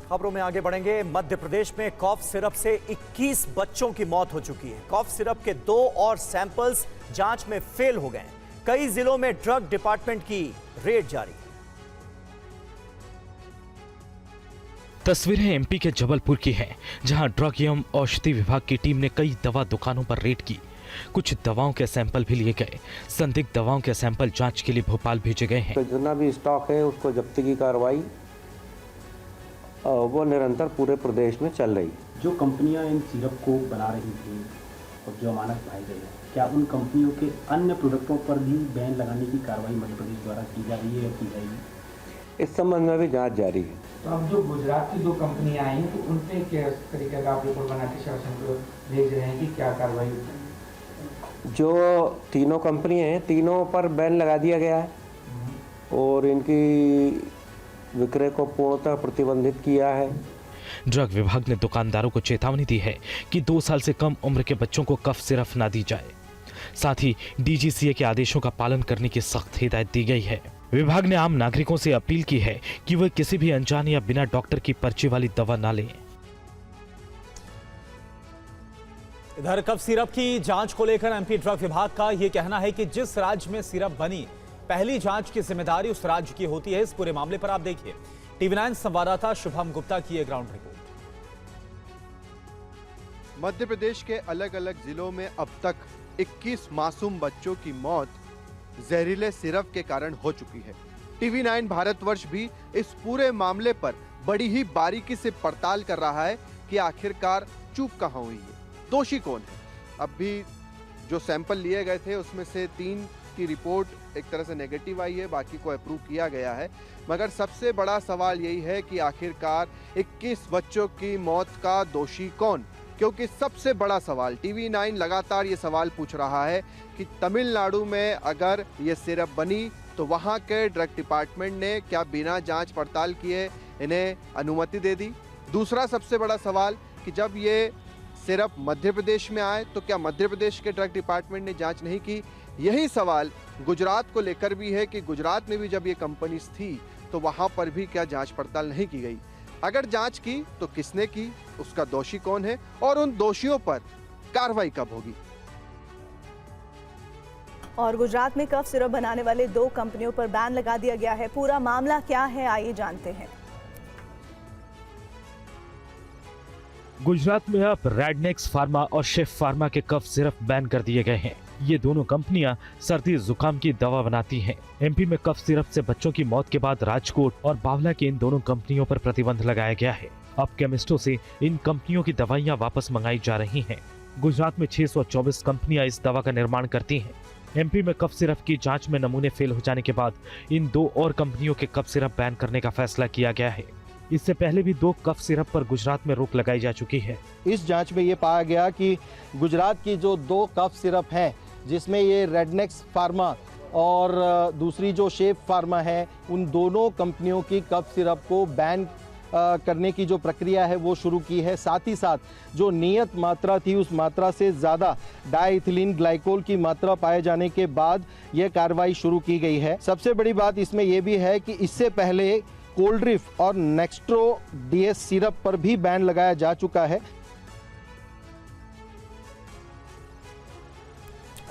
खबरों में आगे बढ़ेंगे। मध्य प्रदेश में कॉफ सिरप से 21 बच्चों की मौत हो चुकी है। कॉफ सिरप के 2 और सैंपल्स जांच में फेल हो गए। कई जिलों में ड्रग डिपार्टमेंट की रेड जारी। तस्वीरें एमपी के जबलपुर की हैं, जहां ड्रग एवं औषधि विभाग की टीम ने कई दवा दुकानों पर रेड की। कुछ दवाओं के सैंपल भी लिए गए। संदिग्ध दवाओं के सैंपल जांच के लिए भोपाल भेजे गए हैं। जितना भी स्टॉक है उसको जब्ती की कार्रवाई वो निरंतर पूरे प्रदेश में चल रही। जो कंपनियां इन सिरप को बना रही थी और जो अमानत पाई गई है, क्या उन कंपनियों के अन्य प्रोडक्टों पर भी बैन लगाने की कार्रवाई मध्य प्रदेश द्वारा की जा रही है या की जाएगी? इस संबंध में भी जांच जारी है। तो अब जो गुजरात की 2 कंपनियां आई हैं तो उन पे किस तरीके का आप रिपोर्ट बना के शासन को भेज रहे हैं कि क्या कार्रवाई? जो तीनों कंपनियां हैं, तीनों पर बैन लगा दिया गया है और इनकी विक्रय को पूर्णतः प्रतिबंधित किया है। ड्रग विभाग ने दुकानदारों को चेतावनी दी है कि 2 साल से कम उम्र के बच्चों को कफ सिरप ना दी जाए। साथ ही डीजीसीए के आदेशों का पालन करने की सख्त हिदायत दी गई है। विभाग ने आम नागरिकों से अपील की है कि वे किसी भी अनजान या बिना डॉक्टर की पर्ची वाली दवा ना लें। इधर कफ सिरप की जांच को लेकर एमपी ड्रग विभाग का यह कहना है कि जिस राज्य में सिरप बनी, पहली जांच की जिम्मेदारी उस राज्य की होती है। इस पूरे मामले पर आप देखिए TV9 संवाददाता शुभम गुप्ता की यह ग्राउंड रिपोर्ट। मध्य प्रदेश के अलग अलग जिलों में अब तक 21 मासूम बच्चों की मौत जहरीले सिरप के कारण हो चुकी है। TV9 भारतवर्ष भी इस पूरे मामले पर बड़ी ही बारीकी से पड़ताल कर रहा है कि आखिरकार चूक कहां हुई है, दोषी कौन है। अब भी जो सैंपल लिए गए थे उसमें से 3 की रिपोर्ट एक तरह से नेगेटिव आई है, बाकी को अप्रूव किया गया है। मगर सबसे बड़ा सवाल यही है कि आखिरकार 21 बच्चों की मौत का दोषी कौन? क्योंकि सबसे बड़ा सवाल, TV9 लगातार ये सवाल पूछ रहा है कि तमिलनाडु में अगर ये सिरप बनी तो वहाँ के ड्रग डिपार्टमेंट ने क्या बिना जांच पड़ताल किए इन्हें अनुमति दे दी? दूसरा सबसे बड़ा सवाल कि जब ये सिरप मध्य प्रदेश में आए तो क्या मध्य प्रदेश के ड्रग डिपार्टमेंट ने जांच नहीं की? यही सवाल गुजरात को लेकर भी है कि गुजरात में भी जब ये कंपनीज थी तो वहाँ पर भी क्या जांच पड़ताल नहीं की गई? अगर जांच की तो किसने की, उसका दोषी कौन है और उन दोषियों पर कार्रवाई कब होगी? और गुजरात में कफ सिरप बनाने वाले 2 कंपनियों पर बैन लगा दिया गया है। पूरा मामला क्या है, आइए जानते हैं। गुजरात में अब रेडनेक्स फार्मा और शेफ फार्मा के कफ सिरप बैन कर दिए गए हैं। ये दोनों कंपनियां सर्दी जुकाम की दवा बनाती हैं। एमपी में कफ सिरप से बच्चों की मौत के बाद राजकोट और बावला की इन दोनों कंपनियों पर प्रतिबंध लगाया गया है। अब केमिस्टों से इन कंपनियों की दवाइयां वापस मंगाई जा रही हैं। गुजरात में 624 कंपनियां इस दवा का निर्माण करती हैं। एमपी में कफ सिरप की जांच में नमूने फेल हो जाने के बाद इन 2 और कंपनियों के कफ सिरप बैन करने का फैसला किया गया है। इससे पहले भी 2 कफ सिरप पर गुजरात में रोक लगाई जा चुकी है। इस जांच में ये पाया गया कि गुजरात की जो 2 कफ सिरप हैं, जिसमें ये रेडनेक्स फार्मा और दूसरी जो शेफ फार्मा है, उन दोनों कंपनियों की कफ सिरप को बैन करने की जो प्रक्रिया है वो शुरू की है। साथ ही साथ जो नियत मात्रा थी उस मात्रा से ज़्यादा डाइथिलीन ग्लाइकोल की मात्रा पाए जाने के बाद यह कार्रवाई शुरू की गई है। सबसे बड़ी बात इसमें यह भी है कि इससे पहले कोल्ड्रिफ और नेक्स्ट्रो डीएस सिरप पर भी बैन लगाया जा चुका है।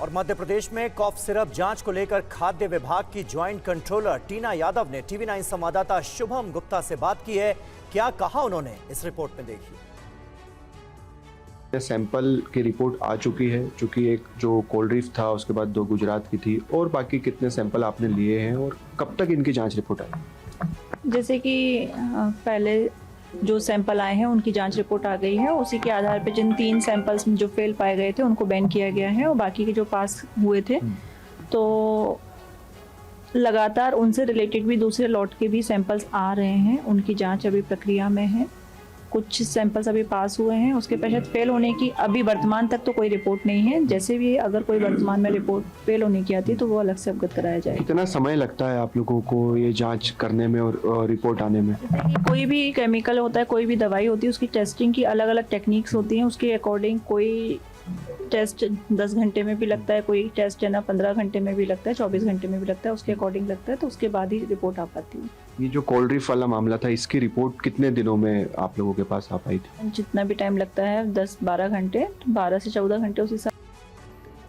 और मध्य प्रदेश में कॉफ सिरप जांच को लेकर खाद्य विभाग की ज्वाइंट कंट्रोलर टीना यादव ने TV9 संवाददाता शुभम गुप्ता से बात की है। क्या कहा उन्होंने, इस रिपोर्ट में देखिए। सैंपल की रिपोर्ट आ चुकी है, चूंकि एक जो कोल्ड्रिफ था उसके बाद 2 गुजरात की थी, और बाकी कितने सैंपल आपने लिए हैं और कब तक इनकी जांच रिपोर्ट आई? जैसे कि पहले जो सैंपल आए हैं उनकी जांच रिपोर्ट आ गई है। उसी के आधार पर जिन 3 सैंपल्स में जो फेल पाए गए थे उनको बैन किया गया है और बाकी के जो पास हुए थे तो लगातार उनसे रिलेटेड भी दूसरे लॉट के भी सैंपल्स आ रहे हैं। उनकी जांच अभी प्रक्रिया में है। कुछ सैंपल्स अभी पास हुए हैं, उसके पश्चात फेल होने की अभी वर्तमान तक तो कोई रिपोर्ट नहीं है। जैसे भी अगर कोई वर्तमान में रिपोर्ट फेल होने की आती है तो वो अलग से अवगत कराया जाएगा। कितना समय लगता है आप लोगों को ये जांच करने में और रिपोर्ट आने में? कोई भी केमिकल होता है, कोई भी दवाई होती है, उसकी टेस्टिंग की अलग अलग टेक्निक्स होती हैं। उसके अकॉर्डिंग कोई टेस्ट 10 घंटे में भी लगता है, कोई टेस्ट है ना 15 घंटे में भी लगता है, 24 घंटे में भी लगता है, उसके अकॉर्डिंग लगता है, तो उसके बाद ही रिपोर्ट आ पाती है। ये जो कोल्ड ड्रिफ्ट वाला मामला था, इसकी रिपोर्ट कितने दिनों में आप लोगों के पास आ पाई थी? जितना भी टाइम लगता है 10-12 घंटे, 12 से 14 घंटे उस हिसाब